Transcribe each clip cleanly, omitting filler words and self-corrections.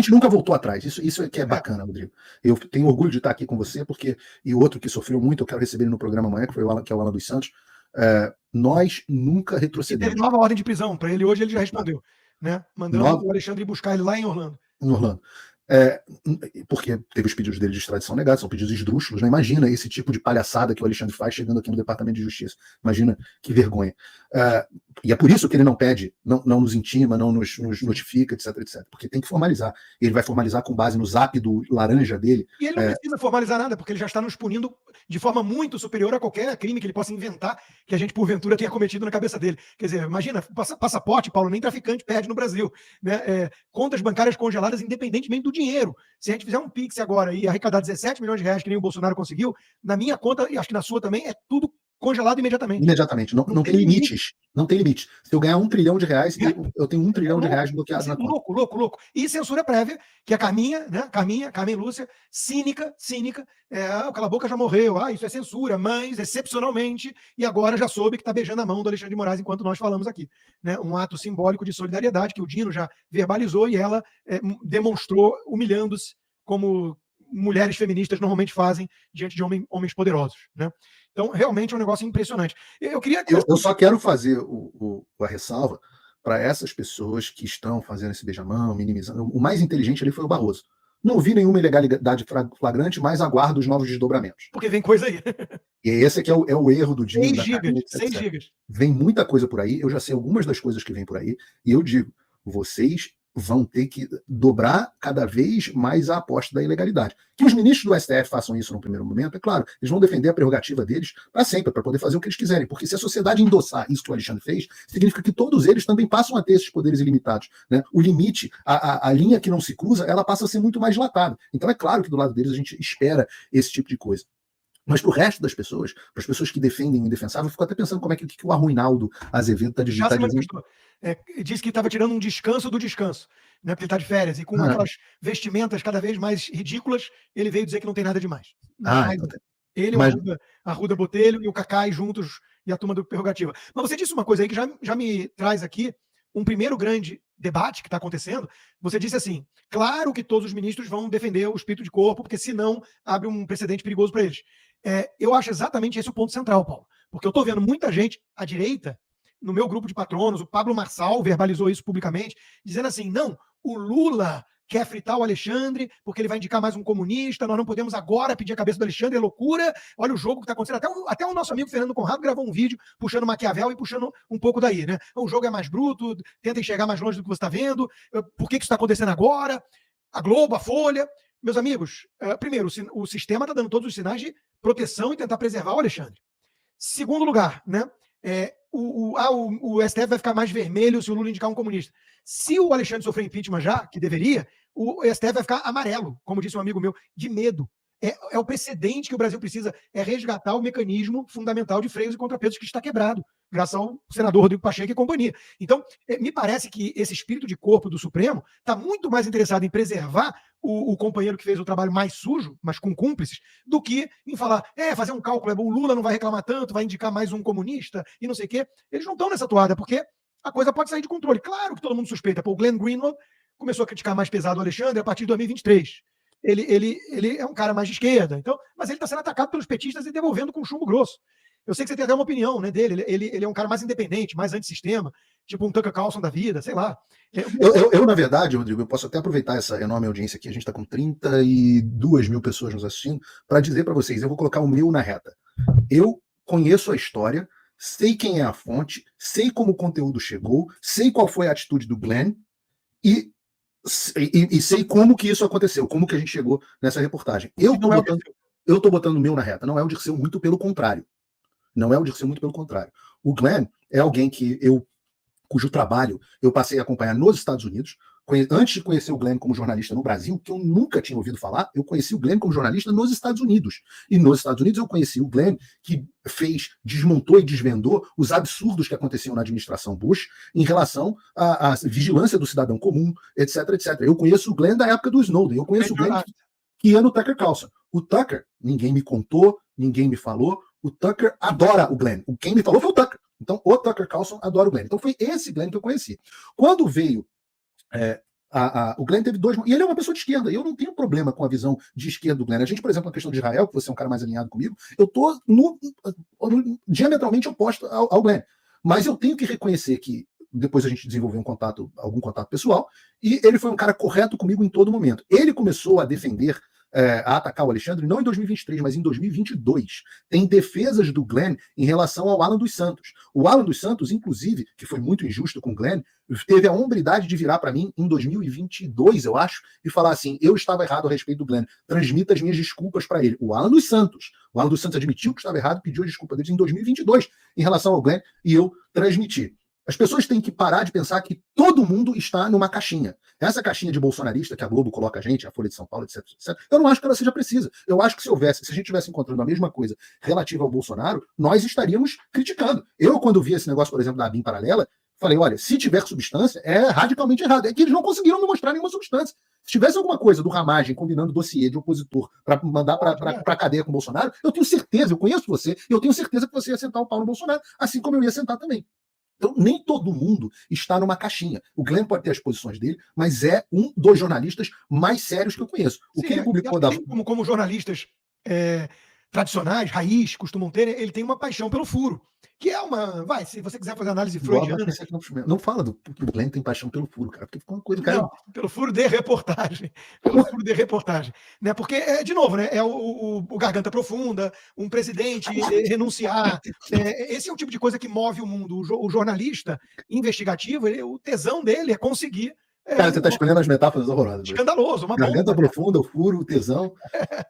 gente nunca voltou atrás. Isso é que é bacana, Rodrigo. Eu tenho orgulho de estar aqui com você, e outro que sofreu muito, eu quero receber ele no programa amanhã, que é o Alan dos Santos. Nós nunca retrocedemos. E teve nova ordem de prisão para ele hoje, ele já respondeu, né? Mandando o Alexandre ir buscar ele lá em Orlando. Em Orlando. Porque teve os pedidos dele de extradição negados, são pedidos esdrúxulos, né? Imagina esse tipo de palhaçada que o Alexandre faz chegando aqui no Departamento de Justiça. Imagina que vergonha. E é por isso que ele não pede, não nos intima, não nos notifica, etc, etc. Porque tem que formalizar. Ele vai formalizar com base no zap do laranja dele. E ele não precisa formalizar nada, porque ele já está nos punindo de forma muito superior a qualquer crime que ele possa inventar que a gente, porventura, tenha cometido na cabeça dele. Quer dizer, imagina, passaporte, Paulo, nem traficante perde no Brasil. Né? Contas bancárias congeladas independentemente do dinheiro. Se a gente fizer um Pix agora e arrecadar 17 milhões de reais, que nem o Bolsonaro conseguiu, na minha conta, e acho que na sua também, é tudo congelado imediatamente. Imediatamente. Não tem limites. Não tem limite. Se eu ganhar $1 trilhão, eu tenho $1 trilhão bloqueados na conta. Louco. E censura prévia, que a Carminha Lúcia, cínica, o Cala a Boca já morreu, isso é censura, mas, excepcionalmente, e agora já soube que está beijando a mão do Alexandre de Moraes enquanto nós falamos aqui. Né? Um ato simbólico de solidariedade que o Dino já verbalizou e ela demonstrou humilhando-se como mulheres feministas normalmente fazem diante de homens poderosos. Né? Então, realmente é um negócio impressionante. Eu só quero fazer a ressalva para essas pessoas que estão fazendo esse beijamão, minimizando. O mais inteligente ali foi o Barroso. Não vi nenhuma ilegalidade flagrante, mas aguardo os novos desdobramentos. Porque vem coisa aí. E esse aqui é o erro do Dino. 6 gigas. Vem muita coisa por aí, eu já sei algumas das coisas que vêm por aí, e eu digo, vocês vão ter que dobrar cada vez mais a aposta da ilegalidade. Que os ministros do STF façam isso no primeiro momento, é claro, eles vão defender a prerrogativa deles para sempre, para poder fazer o que eles quiserem, porque se a sociedade endossar isso que o Alexandre fez, significa que todos eles também passam a ter esses poderes ilimitados. Né? O limite, a linha que não se cruza, ela passa a ser muito mais dilatada. Então é claro que do lado deles a gente espera esse tipo de coisa. Mas para o resto das pessoas, para as pessoas que defendem o indefensável, eu fico até pensando como é que o Arruinaldo Azevedo está digitando. Disse que estava tirando um descanso do descanso, né? Porque ele está de férias, e com aquelas vestimentas cada vez mais ridículas, ele veio dizer que não tem nada demais. Ele, o Arruda Botelho e o Cacai juntos, e a turma do Prerrogativa. Mas você disse uma coisa aí que já me traz aqui um primeiro grande debate que está acontecendo. Você disse assim, claro que todos os ministros vão defender o espírito de corpo, porque senão abre um precedente perigoso para eles. Eu acho exatamente esse o ponto central, Paulo. Porque eu estou vendo muita gente à direita, no meu grupo de patronos, o Pablo Marçal verbalizou isso publicamente, dizendo assim, não, o Lula quer fritar o Alexandre, porque ele vai indicar mais um comunista, nós não podemos agora pedir a cabeça do Alexandre, é loucura, olha o jogo que está acontecendo. Até o nosso amigo Fernando Conrado gravou um vídeo puxando Maquiavel e puxando um pouco daí, né? O jogo é mais bruto, tenta enxergar mais longe do que você está vendo, por que isso está acontecendo agora? A Globo, a Folha. Meus amigos, primeiro, o sistema está dando todos os sinais de proteção e tentar preservar o Alexandre. Segundo lugar, né? O STF vai ficar mais vermelho se o Lula indicar um comunista. Se o Alexandre sofrer impeachment já, que deveria, o STF vai ficar amarelo, como disse um amigo meu, de medo. É o precedente que o Brasil precisa, é resgatar o mecanismo fundamental de freios e contrapesos que está quebrado, graças ao senador Rodrigo Pacheco e companhia. Então, me parece que esse espírito de corpo do Supremo está muito mais interessado em preservar o companheiro que fez o trabalho mais sujo, mas com cúmplices, do que em falar, fazer um cálculo, o Lula não vai reclamar tanto, vai indicar mais um comunista e não sei o quê. Eles não estão nessa toada, porque a coisa pode sair de controle. Claro que todo mundo suspeita. O Glenn Greenwald começou a criticar mais pesado o Alexandre a partir de 2023. Ele é um cara mais de esquerda, então, mas ele está sendo atacado pelos petistas e devolvendo com chumbo grosso. Eu sei que você tem até uma opinião, né, dele. Ele é um cara mais independente, mais antissistema, tipo um Tucker Carlson da vida, sei lá. Eu, na verdade, Rodrigo, eu posso até aproveitar essa enorme audiência aqui, a gente está com 32 mil pessoas nos assistindo, para dizer para vocês, eu vou colocar o meu na reta. Eu conheço a história, sei quem é a fonte, sei como o conteúdo chegou, sei qual foi a atitude do Glenn e sei como que isso aconteceu, como que a gente chegou nessa reportagem. Eu tô botando o meu na reta, não é o Dirceu, muito pelo contrário. Não é o Dirceu, muito pelo contrário. O Glenn é alguém cujo trabalho eu passei a acompanhar nos Estados Unidos. Antes de conhecer o Glenn como jornalista no Brasil, que eu nunca tinha ouvido falar, eu conheci o Glenn como jornalista nos Estados Unidos. E nos Estados Unidos eu conheci o Glenn que desmontou e desvendou os absurdos que aconteciam na administração Bush em relação à vigilância do cidadão comum, etc, etc. Eu conheço o Glenn da época do Snowden, eu conheço o Glenn que ia no Tucker Carlson. O Tucker, ninguém me contou, ninguém me falou, o Tucker adora o Glenn. Quem me falou foi o Tucker. Então, o Tucker Carlson adora o Glenn. Então, foi esse Glenn que eu conheci. Quando veio O Glenn teve dois... E ele é uma pessoa de esquerda, e eu não tenho problema com a visão de esquerda do Glenn. A gente, por exemplo, na questão de Israel, que você é um cara mais alinhado comigo, eu tô diametralmente oposto ao Glenn. Mas eu tenho que reconhecer que depois a gente desenvolveu algum contato pessoal, e ele foi um cara correto comigo em todo momento. Ele começou a defender, a atacar o Alexandre, não em 2023, mas em 2022. Tem defesas do Glenn em relação ao Alan dos Santos. O Alan dos Santos, inclusive, que foi muito injusto com o Glenn, teve a hombridade de virar para mim em 2022, eu acho, e falar assim: eu estava errado a respeito do Glenn, transmita as minhas desculpas para ele. O Alan dos Santos admitiu que estava errado, pediu a desculpa deles em 2022 em relação ao Glenn, e eu transmiti. As pessoas têm que parar de pensar que todo mundo está numa caixinha. Essa caixinha de bolsonarista que a Globo coloca a gente, a Folha de São Paulo, etc, etc, eu não acho que ela seja precisa. Eu acho que se a gente estivesse encontrando a mesma coisa relativa ao Bolsonaro, nós estaríamos criticando. Eu, quando vi esse negócio, por exemplo, da ABIN paralela, falei: olha, se tiver substância, é radicalmente errado. É que eles não conseguiram me mostrar nenhuma substância. Se tivesse alguma coisa do Ramagem combinando dossiê de opositor para mandar para a cadeia com o Bolsonaro, eu tenho certeza, eu conheço você, e eu tenho certeza que você ia sentar o pau no Bolsonaro, assim como eu ia sentar também. Então, nem todo mundo está numa caixinha. O Glenn pode ter as posições dele, mas é um dos jornalistas mais sérios que eu conheço. O que ele publicou como jornalistas tradicionais, raiz, costumam ter, ele tem uma paixão pelo furo. Que é uma... se você quiser fazer análise freudiana... Não fala do que o Glenn tem paixão pelo furo, cara, porque ficou uma coisa... Cara... Não, pelo furo de reportagem. Pelo furo de reportagem. Né? Porque, de novo, né, é o garganta profunda, um presidente renunciar. Esse é o tipo de coisa que move o mundo. O jornalista investigativo, o tesão dele é conseguir... Cara, você está escolhendo as metáforas horrorosas. Escandaloso. Uma garganta profunda, o furo, o tesão.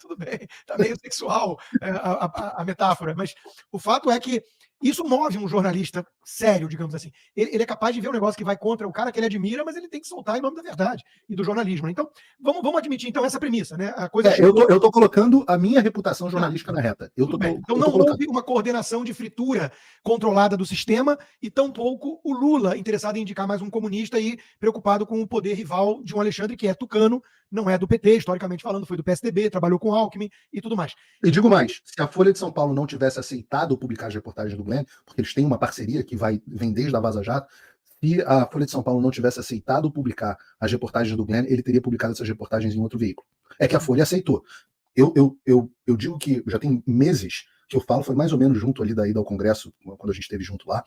Tudo bem. Está meio sexual a metáfora. Mas o fato é que isso move um jornalista sério, digamos assim. Ele é capaz de ver um negócio que vai contra o cara que ele admira, mas ele tem que soltar em nome da verdade e do jornalismo. Então, vamos admitir então essa premissa, né? A coisa eu estou colocando a minha reputação jornalística na reta. Então não houve uma coordenação de fritura controlada do sistema e tampouco o Lula interessado em indicar mais um comunista e preocupado com o poder rival de um Alexandre que é tucano, não é do PT, historicamente falando, foi do PSDB, trabalhou com Alckmin e tudo mais. E digo mais, se a Folha de São Paulo não tivesse aceitado publicar as reportagens do Glenn, porque eles têm uma parceria que vem desde a Vaza Jato, se a Folha de São Paulo não tivesse aceitado publicar as reportagens do Glenn, ele teria publicado essas reportagens em outro veículo. É que a Folha aceitou. Eu digo que já tem meses que eu falo, foi mais ou menos junto ali da ida ao Congresso, quando a gente esteve junto lá,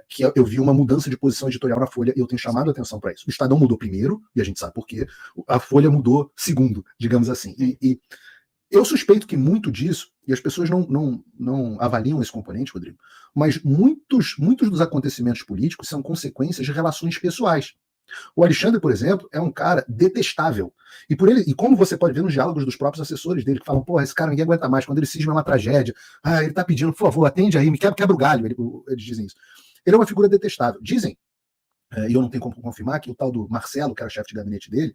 que eu vi uma mudança de posição editorial na Folha e eu tenho chamado a atenção para isso. O Estadão mudou primeiro, e a gente sabe por quê. A Folha mudou segundo, digamos assim. E eu suspeito que muito disso, e as pessoas não avaliam esse componente, Rodrigo, mas muitos dos acontecimentos políticos são consequências de relações pessoais. O Alexandre, por exemplo, é um cara detestável. E como você pode ver nos diálogos dos próprios assessores dele, que falam: porra, esse cara ninguém aguenta mais, quando ele cisma é uma tragédia. Ele tá pedindo, por favor, atende aí, quebra o galho. Eles dizem isso. Ele é uma figura detestável. Dizem, e eu não tenho como confirmar, que o tal do Marcelo, que era chefe de gabinete dele,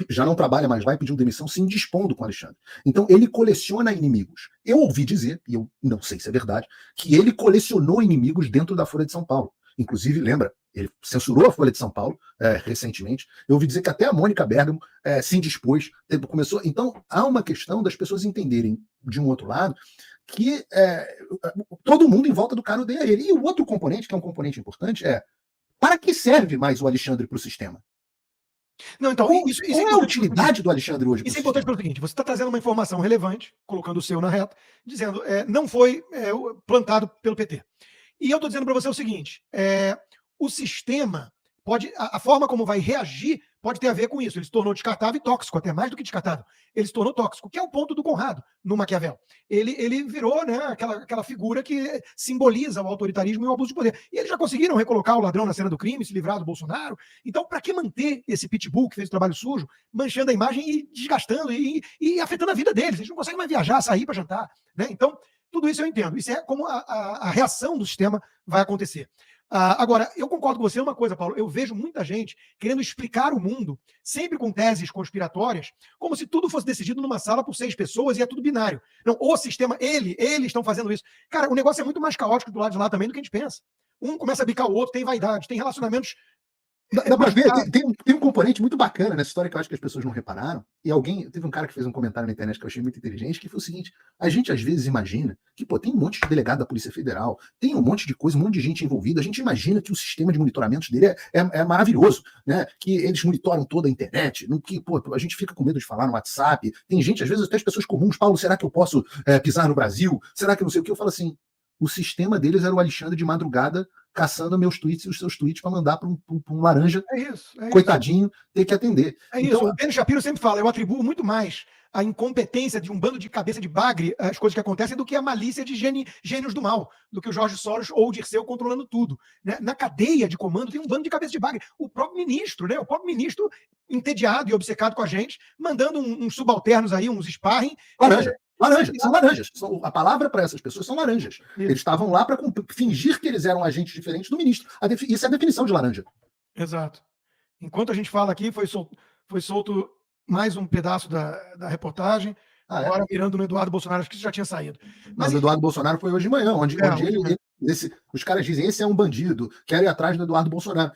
já não trabalha mais lá e pediu demissão se indispondo com o Alexandre. Então ele coleciona inimigos. Eu ouvi dizer, e eu não sei se é verdade, que ele colecionou inimigos dentro da Folha de São Paulo. Inclusive, lembra, ele censurou a Folha de São Paulo recentemente. Eu ouvi dizer que até a Mônica Bergamo se indispôs, começou. Então, há uma questão das pessoas entenderem, de um outro lado, que todo mundo em volta do cara odeia ele. E o outro componente, que é um componente importante, para que serve mais o Alexandre para o sistema? Não, então, isso qual é a utilidade do Alexandre hoje? Isso é importante pelo seguinte: você está trazendo uma informação relevante, colocando o seu na reta, dizendo não foi plantado pelo PT. E eu estou dizendo para você o seguinte: o sistema pode, a forma como vai reagir pode ter a ver com isso. Ele se tornou descartável e tóxico, até mais do que descartável. Ele se tornou tóxico, que é o ponto do Conrado no Maquiavel. Ele virou, né, aquela figura que simboliza o autoritarismo e o abuso de poder. E eles já conseguiram recolocar o ladrão na cena do crime, se livrar do Bolsonaro. Então, para que manter esse pitbull que fez o trabalho sujo, manchando a imagem e desgastando e afetando a vida deles? Eles não conseguem mais viajar, sair para jantar. Né? Então, tudo isso eu entendo. Isso é como a reação do sistema vai acontecer. Agora, eu concordo com você em uma coisa, Paulo. Eu vejo muita gente querendo explicar o mundo, sempre com teses conspiratórias, como se tudo fosse decidido numa sala por 6 pessoas e é tudo binário. Não, o sistema, eles estão fazendo isso. Cara, o negócio é muito mais caótico do lado de lá também do que a gente pensa. Um começa a bicar o outro, tem vaidade, tem relacionamentos Dá pra ver, tem um componente muito bacana nessa história que eu acho que as pessoas não repararam. E teve um cara que fez um comentário na internet que eu achei muito inteligente, que foi o seguinte: a gente às vezes imagina que, pô, tem um monte de delegado da Polícia Federal, tem um monte de coisa, um monte de gente envolvida. A gente imagina que o sistema de monitoramentos dele é maravilhoso, né? Que eles monitoram toda a internet, que, pô, a gente fica com medo de falar no WhatsApp. Tem gente, às vezes, até as pessoas comuns, Paulo, será que eu posso pisar no Brasil? Será que não sei o que? Eu falo assim: o sistema deles era o Alexandre de madrugada caçando meus tweets e os seus tweets para mandar para um laranja, coitadinho, ter que atender. É isso. Então, o Ben Shapiro sempre fala, eu atribuo muito mais a incompetência de um bando de cabeça de bagre, as coisas que acontecem, do que a malícia de gênios do mal, do que o Jorge Soros ou o Dirceu controlando tudo. Né? Na cadeia de comando tem um bando de cabeça de bagre. O próprio ministro, né? O próprio ministro entediado e obcecado com a gente, mandando uns subalternos aí, uns sparring. Laranja. São laranjas. A palavra para essas pessoas são laranjas. Isso. Eles estavam lá para fingir que eles eram agentes diferentes do ministro. Isso é a definição de laranja. Exato. Enquanto a gente fala aqui, foi solto mais um pedaço da reportagem, agora mirando no Eduardo Bolsonaro, acho que isso já tinha saído. Mas o Eduardo Bolsonaro foi hoje de manhã, onde os caras dizem, esse é um bandido, quero ir atrás do Eduardo Bolsonaro.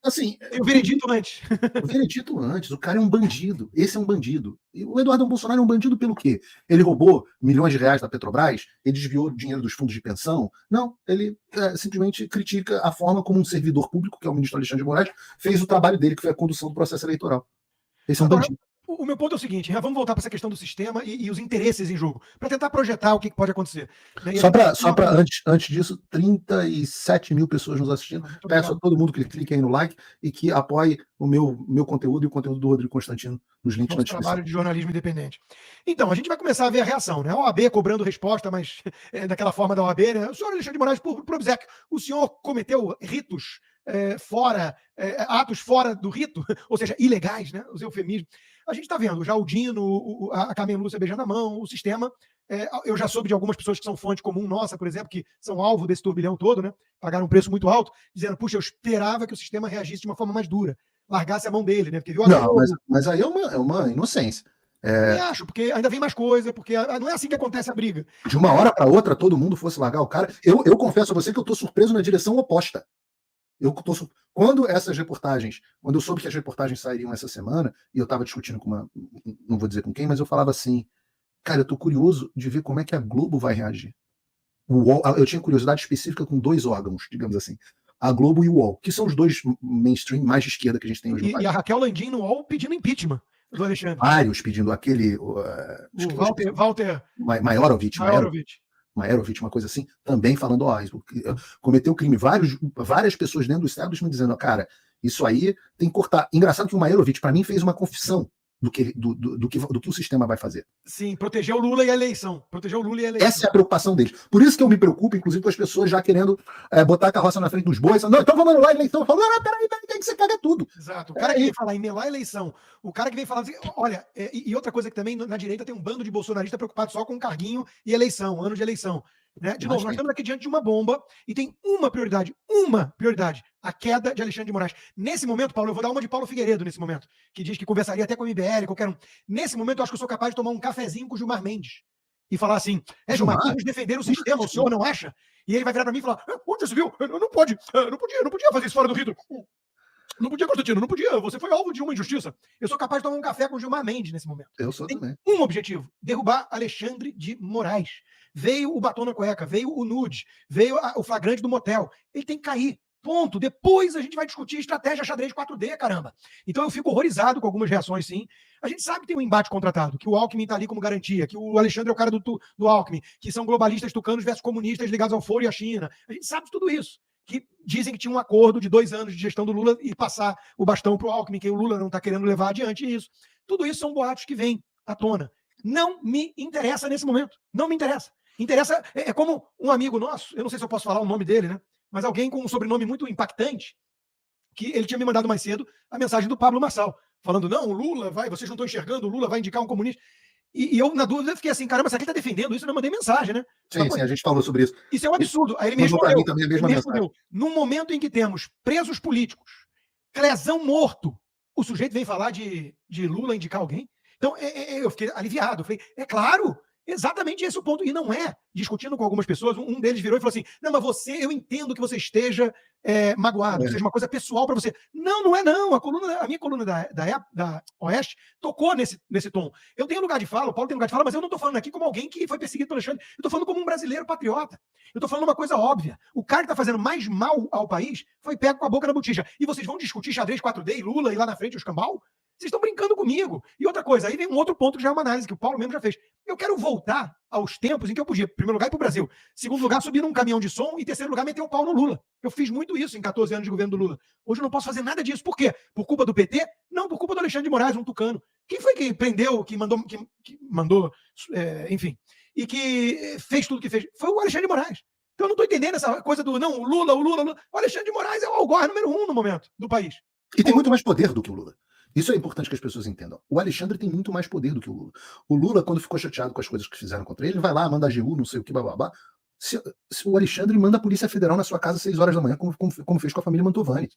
Assim, o veredito antes. O veredito antes, o cara é um bandido. Esse é um bandido. E o Eduardo Bolsonaro é um bandido pelo quê? Ele roubou milhões de reais da Petrobras? Ele desviou dinheiro dos fundos de pensão? Não, ele simplesmente critica a forma como um servidor público, que é o ministro Alexandre de Moraes, fez o trabalho dele, que foi a condução do processo eleitoral. Esse é um bandido. O meu ponto é o seguinte, vamos voltar para essa questão do sistema e os interesses em jogo, para tentar projetar o que pode acontecer. Só para antes disso, 37 mil pessoas nos assistindo. Peço a todo mundo que clique aí no like e que apoie o meu conteúdo e o conteúdo do Rodrigo Constantino nos links na descrição. Trabalho de jornalismo independente. Então, a gente vai começar a ver a reação, né? A OAB cobrando resposta, mas daquela forma da OAB, né? O senhor Alexandre de Moraes, por obséquio, o senhor cometeu ritos atos fora do rito, ou seja, ilegais, né? Os eufemismos. A gente está vendo já o Dino, a Carmen Lúcia beijando a mão, o sistema. Eu já soube de algumas pessoas que são fonte comum nossa, por exemplo, que são alvo desse turbilhão todo, né? Pagaram um preço muito alto, dizendo, puxa, eu esperava que o sistema reagisse de uma forma mais dura, largasse a mão dele, né? Porque viu mas aí é uma inocência. Eu acho, porque ainda vem mais coisa, porque não é assim que acontece a briga. De uma hora para outra, todo mundo fosse largar o cara. Eu confesso a você que eu estou surpreso na direção oposta. Quando eu soube que as reportagens sairiam essa semana, e eu estava discutindo com não vou dizer com quem, mas eu falava assim, cara, eu tô curioso de ver como é que a Globo vai reagir. Eu tinha curiosidade específica com dois órgãos, digamos assim, a Globo e o UOL, que são os dois mainstream mais de esquerda que a gente tem hoje no país. E a Raquel Landim no UOL pedindo impeachment do Alexandre. Vários pedindo aquele... Walter Maierovitch, uma coisa assim, também falando, cometeu crime. Várias pessoas dentro do establishment dizendo, cara, isso aí tem que cortar. Engraçado que o Maierovitch, para mim, fez uma confissão do que o sistema vai fazer. Sim, proteger o Lula e a eleição. Essa é a preocupação deles. Por isso que eu me preocupo, inclusive, com as pessoas já querendo botar a carroça na frente dos bois. Não, então vamos anular a eleição. Eu falo, não, peraí, que você caga tudo. Exato. O cara que vem falar em melar a eleição, o cara que vem falar assim, olha, e outra coisa que também na direita tem um bando de bolsonaristas preocupado só com carguinho e eleição, ano de eleição. Né? De novo, nós estamos aqui diante de uma bomba e tem uma prioridade, a queda de Alexandre de Moraes. Nesse momento, Paulo, eu vou dar uma de Paulo Figueiredo nesse momento, que diz que conversaria até com o MBL, qualquer um. Nesse momento, eu acho que eu sou capaz de tomar um cafezinho com o Gilmar Mendes e falar assim, Gilmar, vamos defender o sistema, o senhor não acha? E ele vai virar para mim e falar, onde você viu? Não podia fazer isso fora do rito. Não podia, Constantino, não podia. Você foi alvo de uma injustiça. Eu sou capaz de tomar um café com o Gilmar Mendes nesse momento. Eu sou também. Um objetivo, derrubar Alexandre de Moraes. Veio o batom na cueca, veio o nude, veio o flagrante do motel. Ele tem que cair. Ponto. Depois a gente vai discutir estratégia xadrez 4D, caramba. Então eu fico horrorizado com algumas reações, sim. A gente sabe que tem um embate contratado, que o Alckmin está ali como garantia, que o Alexandre é o cara do Alckmin, que são globalistas tucanos versus comunistas ligados ao foro e à China. A gente sabe de tudo isso. Que dizem que tinha um acordo de 2 anos de gestão do Lula e passar o bastão para o Alckmin, que o Lula não está querendo levar adiante isso. Tudo isso são boatos que vêm à tona. Não me interessa nesse momento. Não me interessa. Interessa, é como um amigo nosso, eu não sei se eu posso falar o nome dele, né? Mas alguém com um sobrenome muito impactante, que ele tinha me mandado mais cedo a mensagem do Pablo Marçal, falando, não, o Lula vai, vocês não estão enxergando, o Lula vai indicar um comunista. E eu, na dúvida, fiquei assim, caramba, será que ele está defendendo isso? Eu não mandei mensagem, né? Sim, a gente falou sobre isso. Isso é um absurdo. Aí ele me respondeu, num momento em que temos presos políticos, Clezão morto, o sujeito vem falar de Lula indicar alguém? Então, eu fiquei aliviado. Eu falei, é claro Exatamente esse é o ponto. E não é, discutindo com algumas pessoas, um deles virou e falou assim, não, mas eu entendo que você esteja magoado, que seja uma coisa pessoal para você. Não, não é não. A minha coluna da Oeste tocou nesse tom. Eu tenho lugar de fala, o Paulo tem lugar de fala, mas eu não estou falando aqui como alguém que foi perseguido pelo Alexandre. Eu estou falando como um brasileiro patriota. Eu estou falando uma coisa óbvia. O cara que está fazendo mais mal ao país foi pego com a boca na botija. E vocês vão discutir xadrez 4D e Lula e lá na frente o escambau? Vocês estão brincando comigo. E outra coisa, aí vem um outro ponto que já é uma análise que o Paulo mesmo já fez. Eu quero voltar aos tempos em que eu podia, em primeiro lugar, ir para o Brasil. Segundo lugar, subir num caminhão de som. E terceiro lugar, meter o pau no Lula. Eu fiz muito isso em 14 anos de governo do Lula. Hoje eu não posso fazer nada disso. Por quê? Por culpa do PT? Não, por culpa do Alexandre de Moraes, um tucano. Quem foi que prendeu, que mandou, enfim, e que fez tudo que fez? Foi o Alexandre de Moraes. Então eu não estou entendendo essa coisa do, não, o Lula. O Alexandre de Moraes é o algoz número 1 no momento do país. E tem muito mais poder do que o Lula. Isso é importante que as pessoas entendam. O Alexandre tem muito mais poder do que o Lula. O Lula, quando ficou chateado com as coisas que fizeram contra ele, vai lá, manda a AGU, não sei o que, bababá. Se o Alexandre manda a Polícia Federal na sua casa às 6 horas da manhã, como fez com a família Mantovani.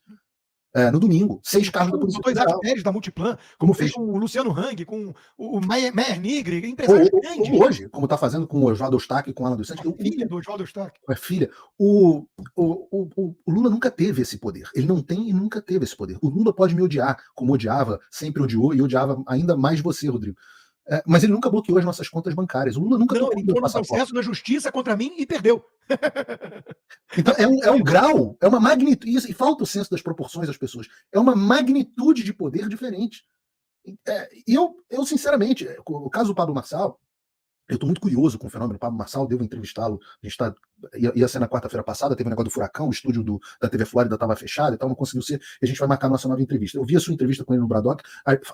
No domingo, 6 carros da Polícia Federal. Isaac Pérez da Multiplan, como fez com o Luciano Hang, com o Meyer Nigre, empresários grandes. Hoje, como está fazendo com o Oswaldo Eustáquio e com o Alan dos Santos. Filha do Oswaldo Eustáquio. Filha. O Lula nunca teve esse poder. Ele não tem e nunca teve esse poder. O Lula pode me odiar, como odiava, sempre odiou e odiava ainda mais você, Rodrigo. Mas ele nunca bloqueou as nossas contas bancárias. O Lula nunca ele entrou no processo na justiça contra mim e perdeu. Então é um grau, é uma magnitude, e falta o senso das proporções das pessoas. É uma magnitude de poder diferente. E eu sinceramente, o caso do Pablo Marçal, eu estou muito curioso com o fenômeno Pablo Marçal, devo entrevistá-lo. A gente ia ser na quarta-feira passada, teve um negócio do furacão, o estúdio da TV Flórida estava fechado e tal, não conseguiu ser, e a gente vai marcar a nossa nova entrevista. Eu vi a sua entrevista com ele no Braddock,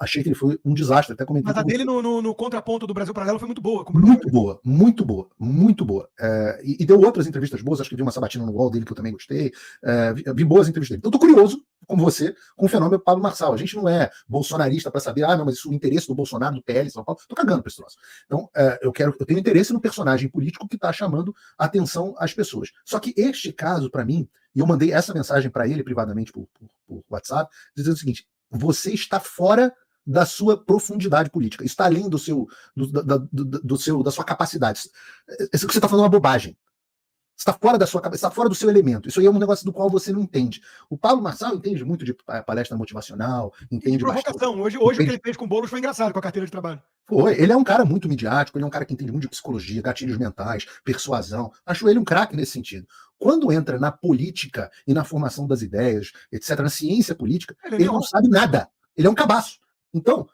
achei que ele foi um desastre, até comentei. Mas a dele no contraponto do Brasil Paralelo foi muito boa. Muito boa, muito boa, muito boa. E deu outras entrevistas boas, acho que vi uma sabatina no UOL dele que eu também gostei, vi boas entrevistas dele. Então eu tô curioso, como você, com o fenômeno Pablo Marçal. A gente não é bolsonarista para saber, não, mas isso é o interesse do Bolsonaro, do PL, São Paulo. Tô cagando pra esse troço. Então, eu tenho interesse no personagem político que está chamando a atenção às pessoas. Só que este caso, para mim, e eu mandei essa mensagem para ele privadamente por WhatsApp, dizendo o seguinte: você está fora da sua profundidade política, está além da sua capacidade. Você está falando uma bobagem. Está fora da sua cabeça, está fora do seu elemento. Isso aí é um negócio do qual você não entende. O Paulo Marçal entende muito de palestra motivacional, entende de provocação. Hoje o que ele fez com o Boulos foi engraçado com a carteira de trabalho. Ele é um cara muito midiático, ele é um cara que entende muito de psicologia, gatilhos mentais, persuasão. Acho ele um craque nesse sentido. Quando entra na política e na formação das ideias, etc., na ciência política, ele não sabe nada. Ele é um cabaço. Então,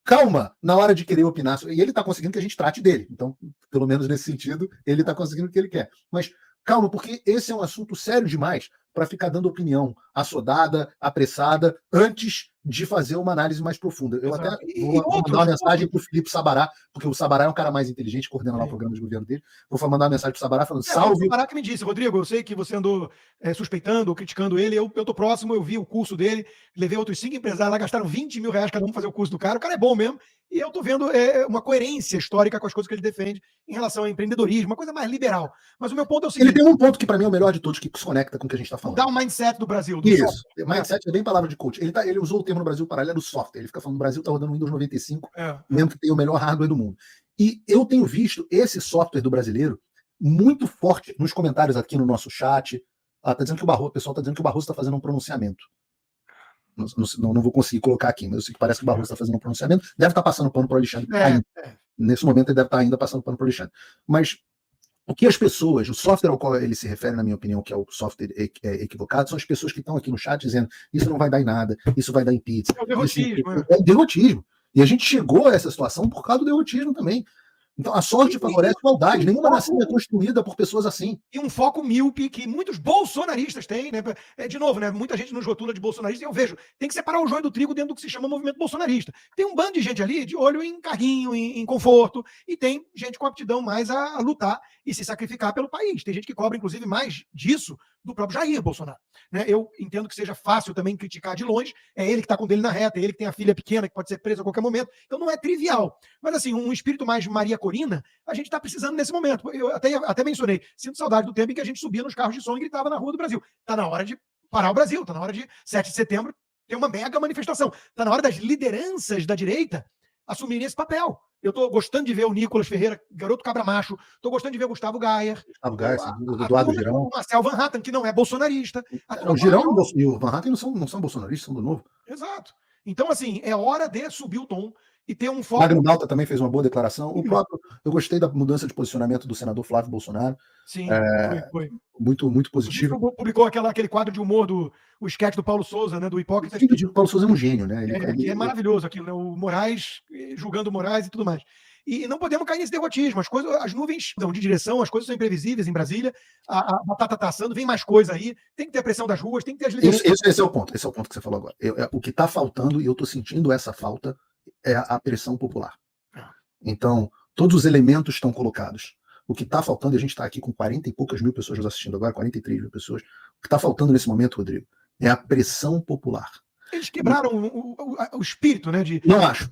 calma na hora de querer opinar. E ele está conseguindo que a gente trate dele. Então, pelo menos nesse sentido, ele está conseguindo o que ele quer. Mas calma, porque esse é um assunto sério demais para ficar dando opinião assodada, apressada, antes de fazer uma análise mais profunda. Eu até vou mandar uma mensagem para o Felipe Sabará, porque o Sabará é um cara mais inteligente, coordena lá o programa de governo dele. Vou mandar uma mensagem para o Sabará falando, salve. O Sabará que me disse, Rodrigo, eu sei que você andou suspeitando ou criticando ele, eu tô próximo, eu vi o curso dele, levei outros 5 empresários lá, gastaram 20 mil reais cada um fazer o curso do cara é bom mesmo, e eu tô vendo uma coerência histórica com as coisas que ele defende em relação ao empreendedorismo, uma coisa mais liberal. Mas o meu ponto é o seguinte... Ele tem um ponto que para mim é o melhor de todos, que se conecta com o que a gente está falando. Dá o mindset do Brasil. Isso, mindset é bem palavra de coach. Ele usou o termo no Brasil paralelo, software. Ele fica falando que o Brasil está rodando Windows 95, mesmo que tenha o melhor hardware do mundo. E eu tenho visto esse software do brasileiro muito forte nos comentários aqui no nosso chat. Tá dizendo que o pessoal está dizendo que o Barroso está fazendo um pronunciamento. Não vou conseguir colocar aqui, mas eu sei que parece que o Barroso está fazendo um pronunciamento. Deve estar passando pano para o Alexandre ainda. Nesse momento ele deve estar ainda passando pano para o Alexandre. Mas o que as pessoas, o software ao qual ele se refere, na minha opinião, que é o software equivocado, são as pessoas que estão aqui no chat dizendo isso não vai dar em nada, isso vai dar em pizza. É o derrotismo. É o derrotismo. E a gente chegou a essa situação por causa do derrotismo também. Então a sorte favorece a maldade. Nenhuma nação é construída por pessoas assim. E um foco míope que muitos bolsonaristas têm, né? De novo, né? Muita gente nos rotula de bolsonarista e eu vejo, tem que separar o joio do trigo dentro do que se chama movimento bolsonarista. Tem um bando de gente ali de olho em carrinho, em conforto, e tem gente com aptidão mais a lutar e se sacrificar pelo país. Tem gente que cobra, inclusive, mais disso do próprio Jair Bolsonaro. Né? Eu entendo que seja fácil também criticar de longe, é ele que está com o dele na reta, é ele que tem a filha pequena que pode ser presa a qualquer momento, então não é trivial. Mas assim, um espírito mais Maria Corina, a gente está precisando nesse momento. Eu até mencionei, sinto saudade do tempo em que a gente subia nos carros de som e gritava na rua do Brasil. Está na hora de parar o Brasil, está na hora de 7 de setembro ter uma mega manifestação. Está na hora das lideranças da direita assumirem esse papel. Eu estou gostando de ver o Nicolas Ferreira, garoto cabra macho, estou gostando de ver o Gustavo Gayer, o Eduardo Girão, o Marcel Van Hatten, que não é bolsonarista. O Girão e o Van Hatten não são bolsonaristas, são do Novo. Exato. Então, assim, é hora de subir o tom e ter um foco. Magno Malta também fez uma boa declaração. Eu gostei da mudança de posicionamento do senador Flávio Bolsonaro. Sim, foi. Muito, muito positivo. Publicou aquele quadro de humor o sketch do Paulo Souza, né, do Hipócrita. O Paulo Souza é um gênio, né? É maravilhoso aquilo, né? O Moraes julgando o Moraes e tudo mais. E não podemos cair nesse derrotismo. As nuvens dão de direção, as coisas são imprevisíveis em Brasília, a batata está assando, vem mais coisa aí, tem que ter a pressão das ruas, tem que ter as lideranças. Esse é o ponto que você falou agora. O que está faltando, e eu estou sentindo essa falta, é a pressão popular. Então, todos os elementos estão colocados. O que está faltando, e a gente está aqui com 40 e poucas mil pessoas nos assistindo agora, 43 mil pessoas. O que está faltando nesse momento, Rodrigo, é a pressão popular. Eles quebraram o espírito, né? Não acho.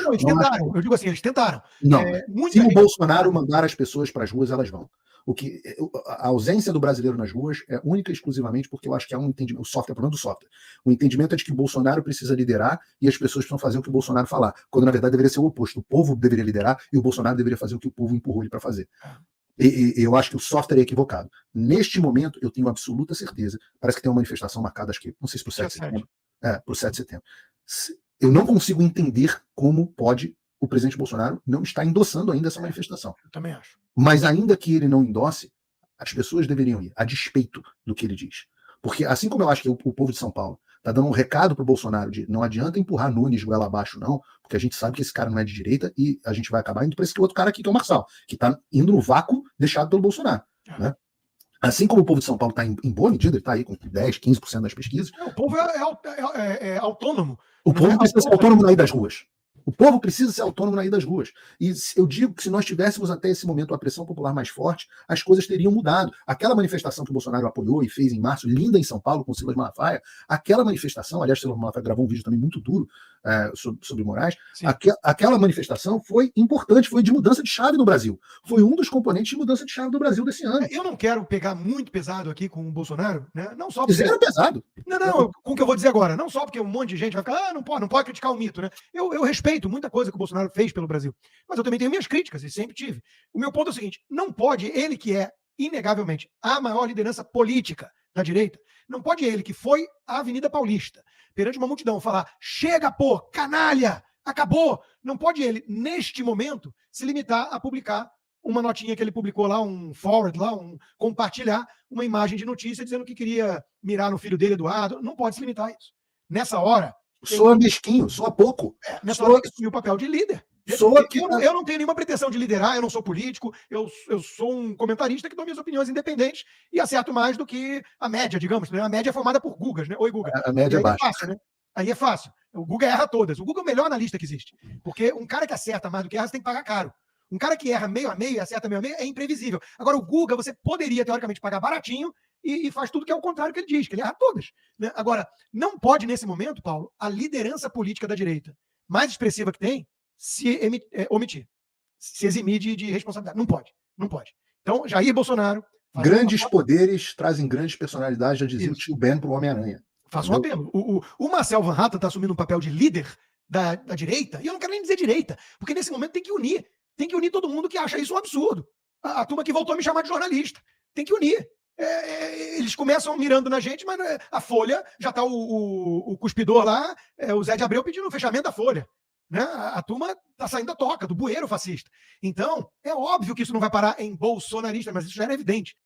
Eles tentaram. Eu digo assim, eles tentaram. Não. Se o Bolsonaro mandar as pessoas para as ruas, elas vão. A ausência do brasileiro nas ruas é única e exclusivamente porque eu acho que há um entendimento, o problema do software. O entendimento é de que o Bolsonaro precisa liderar e as pessoas precisam fazer o que o Bolsonaro falar, quando na verdade deveria ser o oposto. O povo deveria liderar e o Bolsonaro deveria fazer o que o povo empurrou ele para fazer. E eu acho que o software é equivocado. Neste momento, eu tenho absoluta certeza, parece que tem uma manifestação marcada, acho que, não sei se para o 7 de setembro. Para o 7 de setembro. Eu não consigo entender como pode o presidente Bolsonaro não estar endossando ainda essa manifestação. Eu também acho. Mas ainda que ele não endosse, as pessoas deveriam ir, a despeito do que ele diz. Porque assim como eu acho que o povo de São Paulo está dando um recado para o Bolsonaro de não adianta empurrar Nunes goela abaixo, não, porque a gente sabe que esse cara não é de direita e a gente vai acabar indo para esse outro cara aqui, que é o Marçal, que está indo no vácuo deixado pelo Bolsonaro. Né? Assim como o povo de São Paulo está em boa medida, ele está aí com 10, 15% das pesquisas. O povo é autônomo. O povo precisa ser autônomo na ida das ruas. O povo precisa ser autônomo na ida das ruas. E eu digo que se nós tivéssemos até esse momento a pressão popular mais forte, as coisas teriam mudado. Aquela manifestação que o Bolsonaro apoiou e fez em março, linda em São Paulo, com o Silas Malafaia, aquela manifestação, aliás, o Silas Malafaia gravou um vídeo também muito duro sobre Moraes, aquela manifestação foi importante, foi de mudança de chave no Brasil. Foi um dos componentes de mudança de chave do Brasil desse ano. Eu não quero pegar muito pesado aqui com o Bolsonaro, né? Não só porque... Zero pesado. Não, com o que eu vou dizer agora. Não só porque um monte de gente vai ficar, não pode criticar o mito, né? Eu respeito muita coisa que o Bolsonaro fez pelo Brasil, mas eu também tenho minhas críticas, e sempre tive. O meu ponto é o seguinte, não pode ele que é, inegavelmente, a maior liderança política da direita, não pode ele que foi à Avenida Paulista, perante uma multidão, falar, chega, pô, canalha, acabou. Não pode ele, neste momento, se limitar a publicar uma notinha que ele publicou lá, um forward lá, compartilhar uma imagem de notícia dizendo que queria mirar no filho dele, Eduardo. Não pode se limitar a isso. Nessa hora... Soa mesquinho, soa pouco. Nessa hora tem que assumir o papel de líder. Eu não tenho nenhuma pretensão de liderar, eu não sou político, eu sou um comentarista que dou minhas opiniões independentes e acerto mais do que a média, digamos. A média é formada por Gugas, né? Oi, Guga. A média é baixa. Fácil, né? Aí é fácil. O Guga erra todas. O Guga é o melhor analista que existe. Porque um cara que acerta mais do que erra, você tem que pagar caro. Um cara que erra meio a meio e acerta meio a meio é imprevisível. Agora, o Guga, você poderia, teoricamente, pagar baratinho e faz tudo que é o contrário que ele diz, que ele erra todas. Né? Agora, não pode, nesse momento, Paulo, a liderança política da direita mais expressiva que tem se omitir, se eximir de responsabilidade. Não pode. Então, Jair Bolsonaro... Grandes poderes trazem grandes personalidades, já dizia o tio Ben para o Homem-Aranha. Faça um apelo. O Marcel Van Hatten está assumindo um papel de líder da direita, e eu não quero nem dizer direita, porque nesse momento tem que unir. Tem que unir todo mundo que acha isso um absurdo. A turma que voltou a me chamar de jornalista. Tem que unir. Eles começam mirando na gente, mas a Folha, já está o cuspidor lá, o Zé de Abreu pedindo o fechamento da Folha. Né? A turma está saindo da toca, do bueiro fascista. Então, é óbvio que isso não vai parar em bolsonarista, mas isso já era evidente.